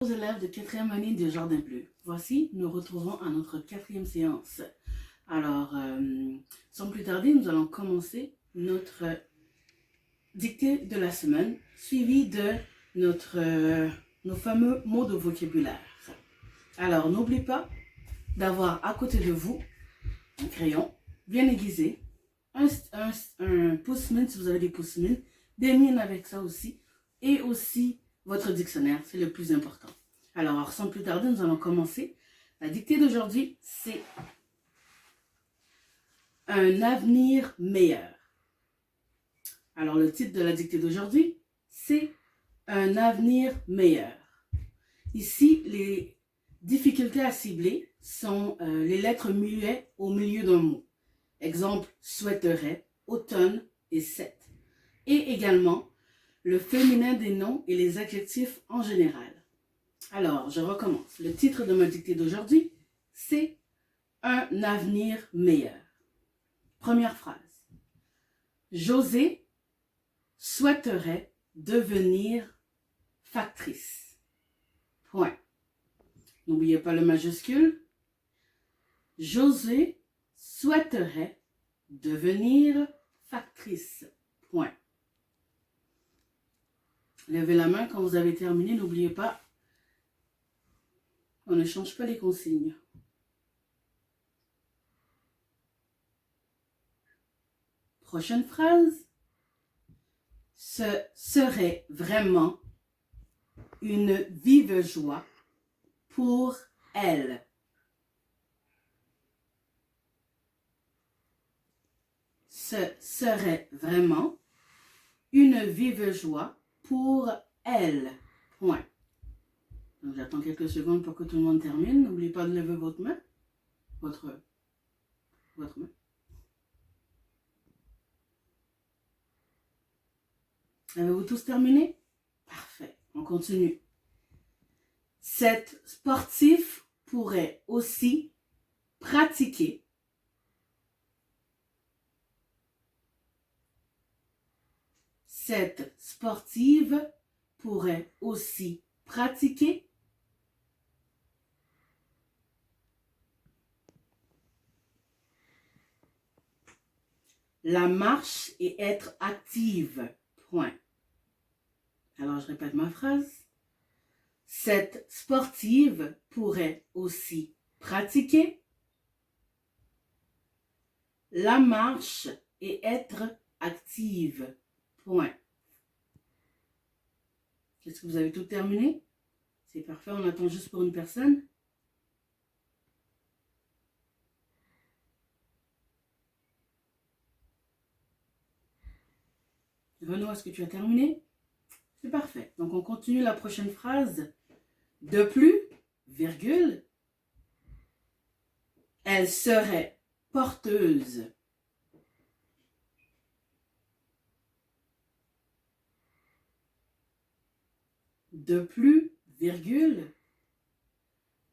Aux élèves de 4e année de Jardin Bleu. Voici, nous retrouvons à notre 4e séance. Alors, sans plus tarder, nous allons commencer notre dictée de la semaine, suivie de nos fameux mots de vocabulaire. Alors, n'oubliez pas d'avoir à côté de vous un crayon bien aiguisé, un pouce-mine si vous avez des pouce-mines, des mines avec ça aussi, et aussi votre dictionnaire, c'est le plus important. Alors, sans plus tarder, nous allons commencer. La dictée d'aujourd'hui, c'est un avenir meilleur. Alors, le titre de la dictée d'aujourd'hui, c'est un avenir meilleur. Ici, les difficultés à cibler sont les lettres muettes au milieu d'un mot. Exemple, souhaiterait, automne et sept. Et également, le féminin des noms et les adjectifs en général. Alors, je recommence. Le titre de ma dictée d'aujourd'hui, c'est un avenir meilleur. Première phrase. José souhaiterait devenir factrice. Point. N'oubliez pas le majuscule. José souhaiterait devenir factrice. Point. Levez la main quand vous avez terminé. N'oubliez pas, on ne change pas les consignes. Prochaine phrase. Ce serait vraiment une vive joie pour elle. Ce serait vraiment une vive joie pour elle. Point. Donc j'attends quelques secondes pour que tout le monde termine. N'oubliez pas de lever votre main. Votre main. Avez-vous tous terminé? Parfait. On continue. Cette sportive pourrait aussi pratiquer Cette sportive pourrait aussi pratiquer la marche et être active. Point. Alors, je répète ma phrase. Cette sportive pourrait aussi pratiquer la marche et être active. Point. Est-ce que vous avez tout terminé? C'est parfait, on attend juste pour une personne. Renaud, est-ce que tu as terminé? C'est parfait. Donc, on continue la prochaine phrase. De plus, virgule, elle serait porteuse. De plus, virgule,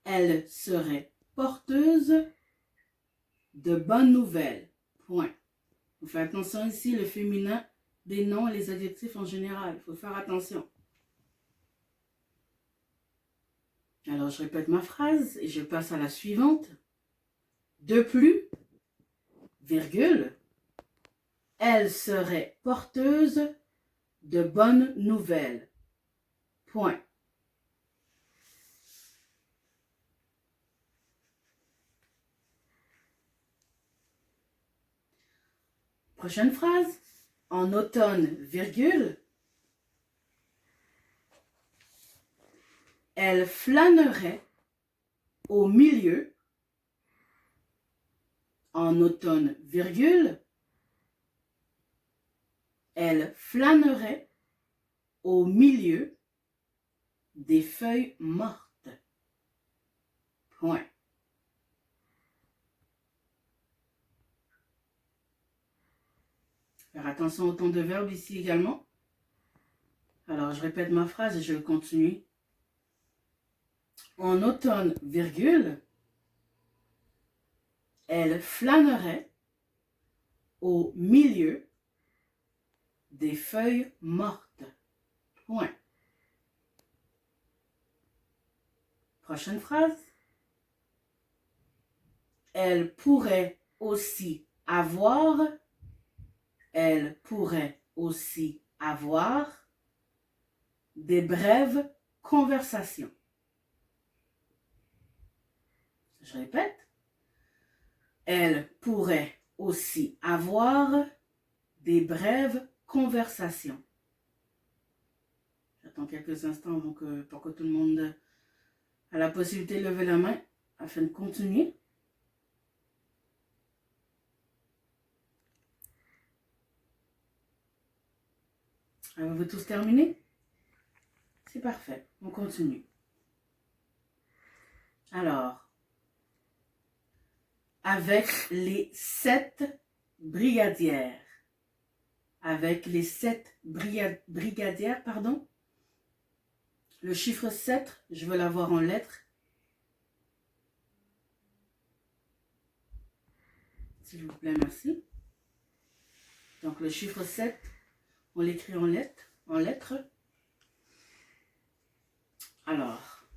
elle serait porteuse de bonnes nouvelles. Point. Vous faites attention ici, le féminin des noms et les adjectifs en général. Il faut faire attention. Alors, je répète ma phrase et je passe à la suivante. De plus, virgule, elle serait porteuse de bonnes nouvelles. Point. Prochaine phrase. En automne, virgule, elle flânerait au milieu. En automne, virgule, elle flânerait au milieu des feuilles mortes. Point. Faire attention au ton de verbe ici également. Alors, je répète ma phrase et je continue. En automne, virgule, elle flânerait au milieu des feuilles mortes. Point. Prochaine phrase. Elle pourrait aussi avoir. Elle pourrait aussi avoir des brèves conversations. Je répète. Elle pourrait aussi avoir des brèves conversations. J'attends quelques instants pour que tout le monde ait la possibilité de lever la main afin de continuer. Avez-vous tous terminé? C'est parfait. On continue. Alors, avec les 7 brigadières. Avec les 7 brigadières, pardon. Le chiffre 7, je veux l'avoir en lettres. S'il vous plaît, merci. Donc, le chiffre 7, on l'écrit en lettres. Alors,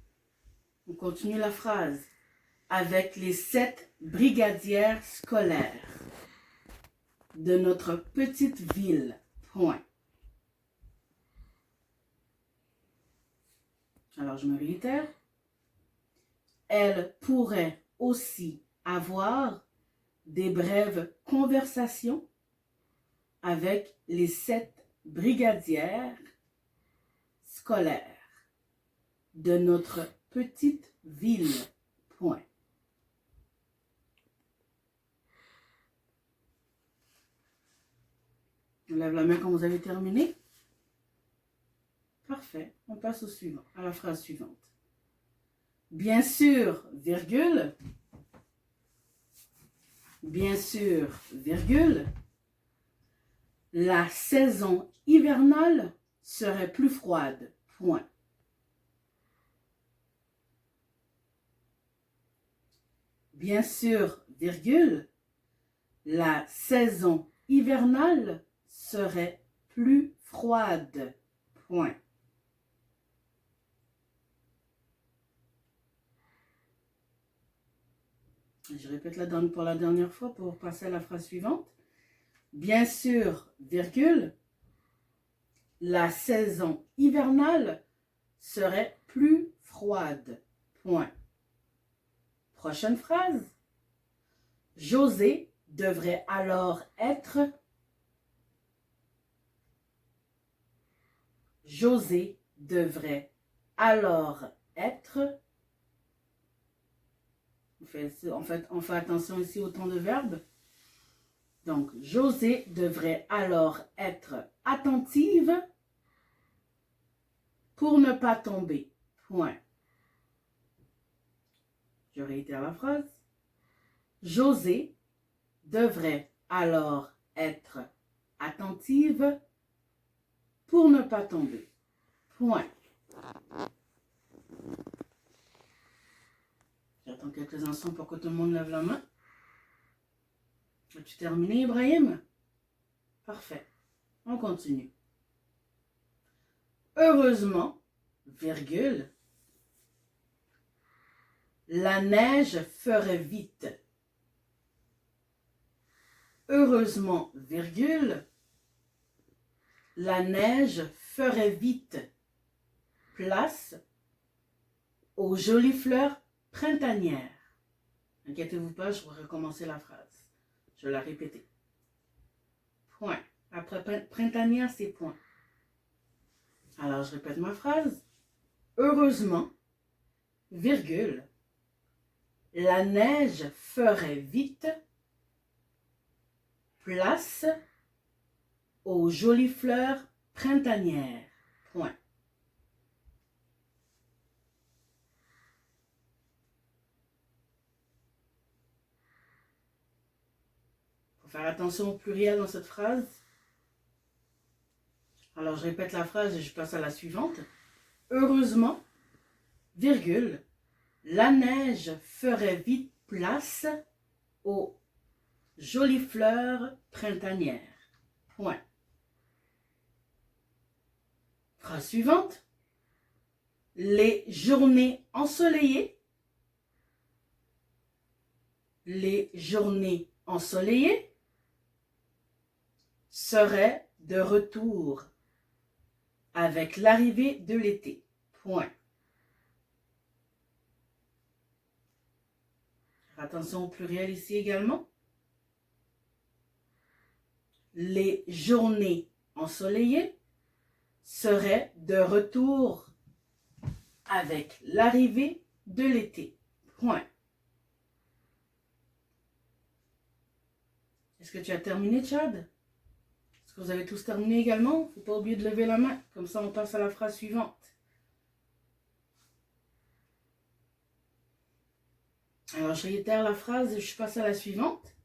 on continue la phrase. Avec les 7 brigadières scolaires de notre petite ville. Point. Alors, je me réitère. Elle pourrait aussi avoir des brèves conversations avec les 7 brigadières scolaires de notre petite ville. Point. On lève la main quand vous avez terminé. Parfait. On passe au suivant, à la phrase suivante. Bien sûr, virgule. Bien sûr, virgule. La saison hivernale serait plus froide. Point. Bien sûr, virgule. La saison hivernale serait plus froide. Point. Je répète pour la dernière fois pour passer à la phrase suivante. Bien sûr, virgule, la saison hivernale serait plus froide. Point. Prochaine phrase. José devrait alors être. José devrait alors être. En fait, on fait attention ici au temps de verbe. Donc, José devrait alors être attentive pour ne pas tomber. Point. Je réitère la phrase. José devrait alors être attentive pour ne pas tomber. Point. J'attends quelques instants pour que tout le monde lève la main. As-tu terminé, Ibrahim? Parfait. On continue. Heureusement, virgule, la neige ferait vite. Heureusement, virgule, la neige ferait vite place aux jolies fleurs printanières. Inquiétez-vous pas, je vais recommencer la phrase. Je vais la répéter. Point. Après printanière, c'est point. Alors, je répète ma phrase. Heureusement, virgule, la neige ferait vite place aux jolies fleurs printanières. Point. Il faut faire attention au pluriel dans cette phrase. Alors, je répète la phrase et je passe à la suivante. Heureusement, virgule, la neige ferait vite place aux jolies fleurs printanières. Point. Phrase suivante. Les journées ensoleillées. Les journées ensoleillées seraient de retour avec l'arrivée de l'été. Point. Attention au pluriel ici également. Les journées ensoleillées seraient de retour avec l'arrivée de l'été. Point. Est-ce que tu as terminé, Chad? Est-ce que vous avez tous terminé également? Il ne faut pas oublier de lever la main. Comme ça, on passe à la phrase suivante. Alors, je réitère la phrase et je passe à la suivante.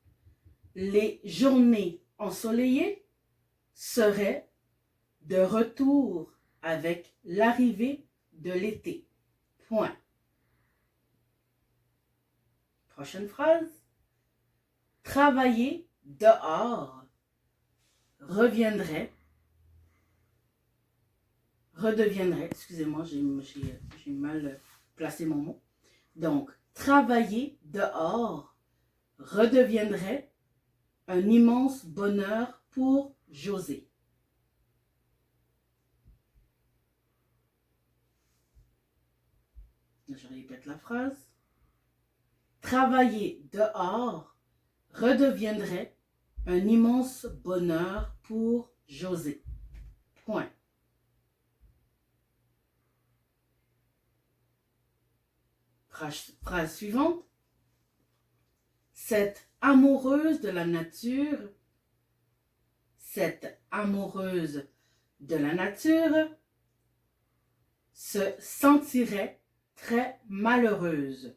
Les journées ensoleillées seraient de retour avec l'arrivée de l'été. Point. Prochaine phrase. Travailler dehors redeviendrait, excusez-moi, j'ai mal placé mon mot. Donc, travailler dehors redeviendrait un immense bonheur pour José. Je répète la phrase. Travailler dehors redeviendrait un immense bonheur pour José. Point. Phrase suivante. Cette amoureuse de la nature se sentirait très malheureuse.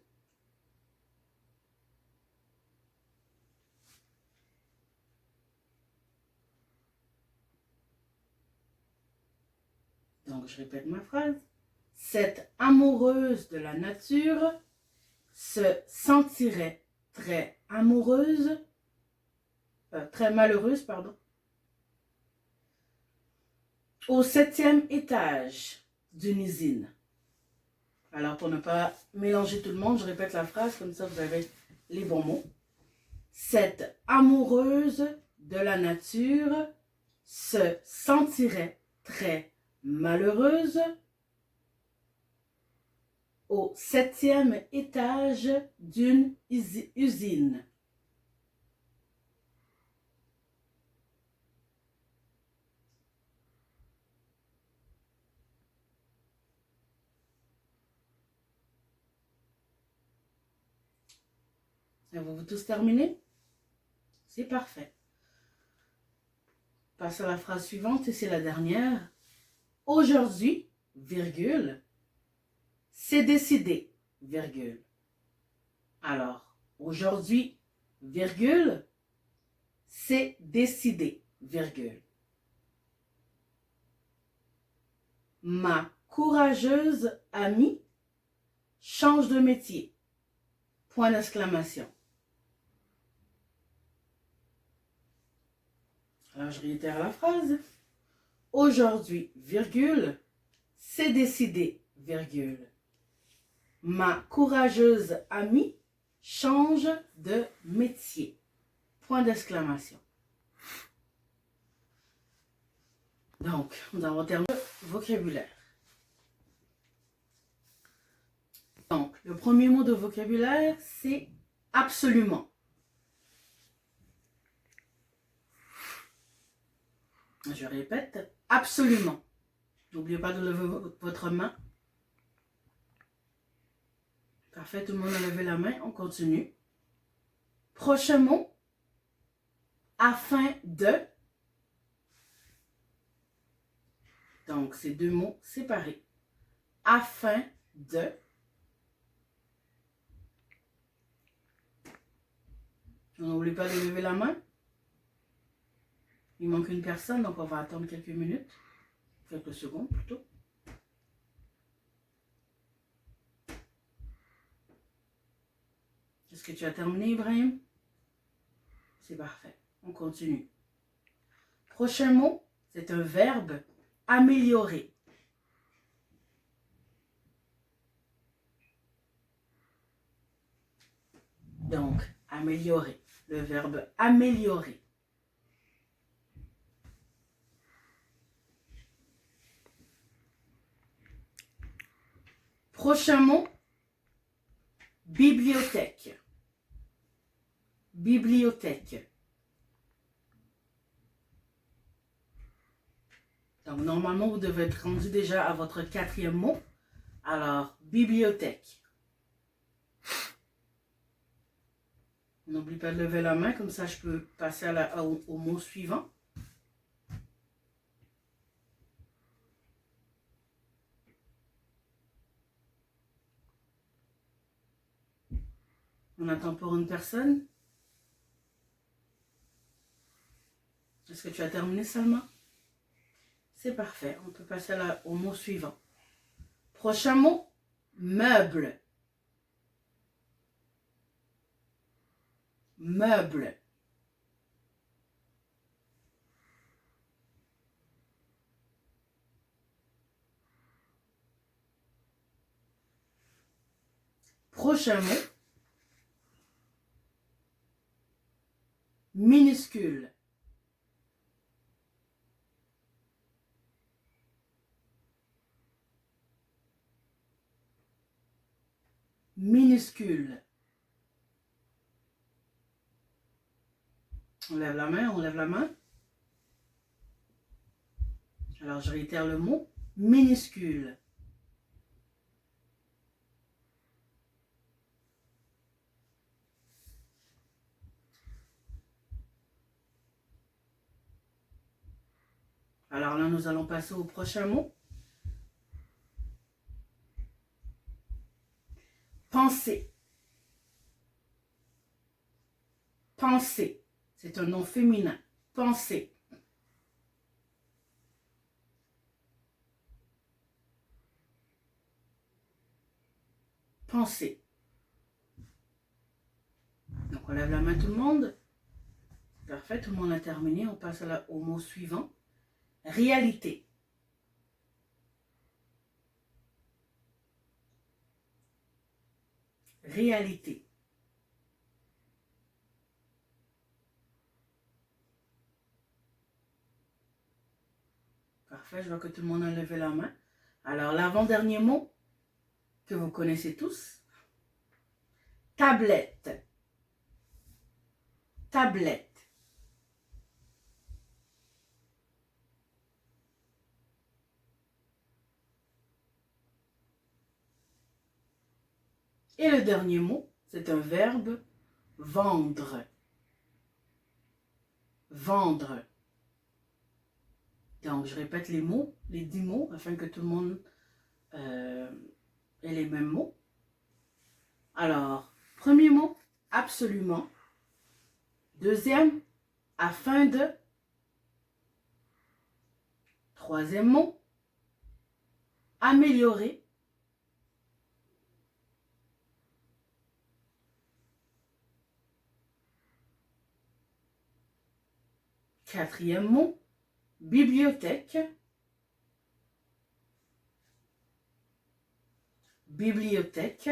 Donc, je répète ma phrase. Cette amoureuse de la nature se sentirait très malheureuse, au 7e étage d'une usine. Alors, pour ne pas mélanger tout le monde, je répète la phrase, comme ça vous avez les bons mots. Cette amoureuse de la nature se sentirait très malheureuse au 7e étage d'une usine. Avez-vous tous terminé? C'est parfait. Passe à la phrase suivante et c'est la dernière. Aujourd'hui, virgule, c'est décidé, virgule. Alors, aujourd'hui, virgule, c'est décidé, virgule. Ma courageuse amie change de métier. Point d'exclamation. Alors, je réitère la phrase. Aujourd'hui, virgule, c'est décidé, virgule. Ma courageuse amie change de métier. Point d'exclamation. Donc, nous avons terminé le vocabulaire. Donc, le premier mot de vocabulaire, c'est absolument. Je répète, absolument. N'oubliez pas de lever votre main. Parfait, tout le monde a levé la main, on continue. Prochain mot, afin de. Donc, c'est deux mots séparés. Afin de. On n'oublie pas de lever la main. Il manque une personne, donc on va attendre quelques minutes. Quelques secondes plutôt. Est-ce que tu as terminé, Ibrahim? C'est parfait. On continue. Prochain mot, c'est un verbe améliorer. Donc, améliorer. Le verbe améliorer. Prochain mot, bibliothèque. Bibliothèque. Donc, normalement, vous devez être rendu déjà à votre 4e mot. Alors, bibliothèque. N'oublie pas de lever la main, comme ça je peux passer au mot suivant. On attend pour une personne. Est-ce que tu as terminé, Salma? C'est parfait. On peut passer au mot suivant. Prochain mot, meuble. Meuble. Prochain mot, minuscule. Minuscule. On lève la main, on lève la main. Alors, je réitère le mot, minuscule. Alors là, nous allons passer au prochain mot. Penser. Penser. C'est un nom féminin. Penser. Penser. Donc, on lève la main tout le monde. Parfait, tout le monde a terminé. On passe au mot suivant. Réalité. Réalité. Parfait, je vois que tout le monde a levé la main. Alors, l'avant-dernier mot que vous connaissez tous. Tablette. Tablette. Et le dernier mot, c'est un verbe, vendre. Vendre. Donc, je répète les mots, les 10 mots, afin que tout le monde ait les mêmes mots. Alors, premier mot, absolument. Deuxième, afin de. Troisième mot, améliorer. Quatrième mot, bibliothèque. Bibliothèque.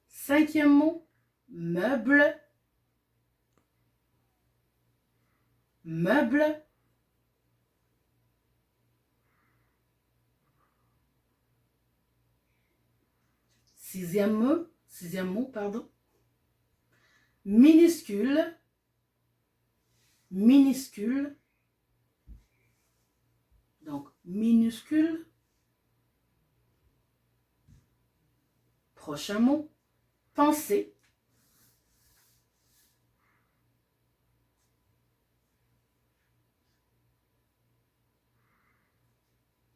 Cinquième mot, meuble. Meuble. Sixième mot, pardon. Minuscule. Minuscule. Donc, minuscule. Prochain mot, penser.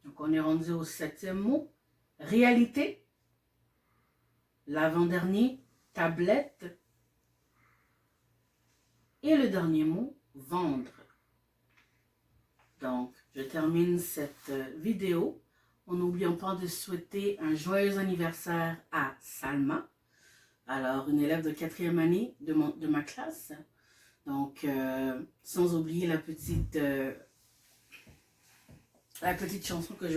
Donc, on est rendu au 7e mot, réalité. L'avant-dernier, tablette. Et le dernier mot, vendre. Donc, je termine cette vidéo en n'oubliant pas de souhaiter un joyeux anniversaire à Salma. Alors, une élève de 4e année de ma classe. Donc, sans oublier la petite chanson que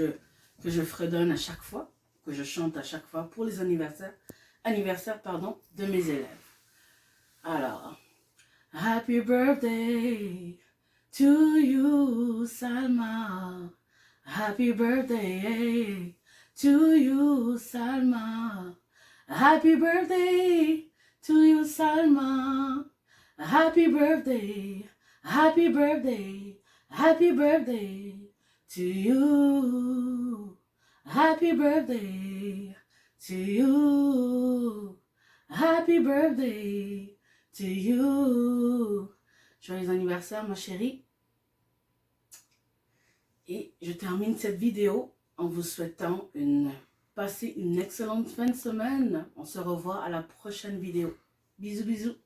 je fredonne à chaque fois, que je chante à chaque fois pour les anniversaires. anniversaire pardon, de mes élèves. Alors, Happy birthday to you, Salma. Happy birthday to you, Salma. Happy birthday to you, Salma. Happy birthday, happy birthday, happy birthday to you. Happy birthday to you. Happy birthday to you. Joyeux anniversaire, ma chérie. Et je termine cette vidéo en vous souhaitant passer une excellente fin de semaine. On se revoit à la prochaine vidéo. Bisous, bisous.